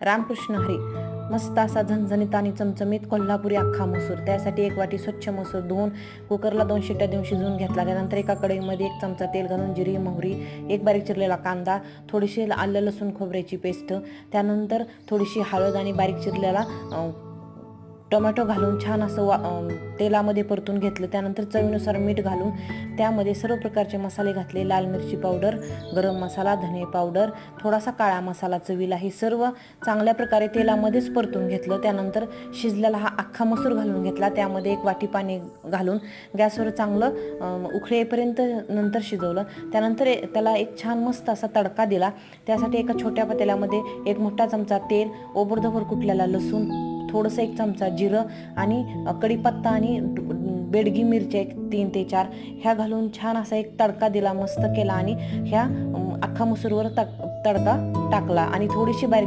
रामकृष्ण हरी. मस्त असा झणझणीत आणि चमचमीत कोल्हापुरी अख्खा मसूर. त्यासाठी 1 वाटी स्वच्छ मसूर धुवून कुकरला 2 शिट्ट्या देऊन शिजवून घेतला. त्यानंतर एका कढईमध्ये 1 चमचा तेल घालून जिरी, मोहरी, 1 बारीक चिरलेला कांदा, थोडीशी आलं लसूण खोबऱ्याची पेस्ट, त्यानंतर थोडीशी हळद आणि बारीक चिरलेला टोमॅटो घालून छान असं तेलामध्ये परतून घेतलं. त्यानंतर चवीनुसार मीठ घालून त्यामध्ये सर्व प्रकारचे मसाले घातले. लाल मिरची पावडर, गरम मसाला, धने पावडर, थोडासा काळा मसाला चवीला. हे सर्व चांगल्या प्रकारे तेलामध्येच परतून घेतलं. त्यानंतर शिजलेला हा अख्खा मसूर घालून घेतला. त्यामध्ये 1 वाटी पाणी घालून गॅसवर चांगलं उकळेपर्यंत नंतर शिजवलं. त्यानंतर त्याला एक छान मस्त असा तडका दिला. त्यासाठी एका छोट्या पातेल्यामध्ये 1 मोठा चमचा तेल, ओबडधोबड कुटलेला लसूण, थोडंसं 1 चमचा जिरं आणि कढीपत्ता आणि बेडगी मिरच्या 3 ते 4 ह्या घालून छान असा एक तडका दिला, मस्त केला आणि ह्या अख्खा मसूरवर तडका टाकला आणि थोडीशी बारीक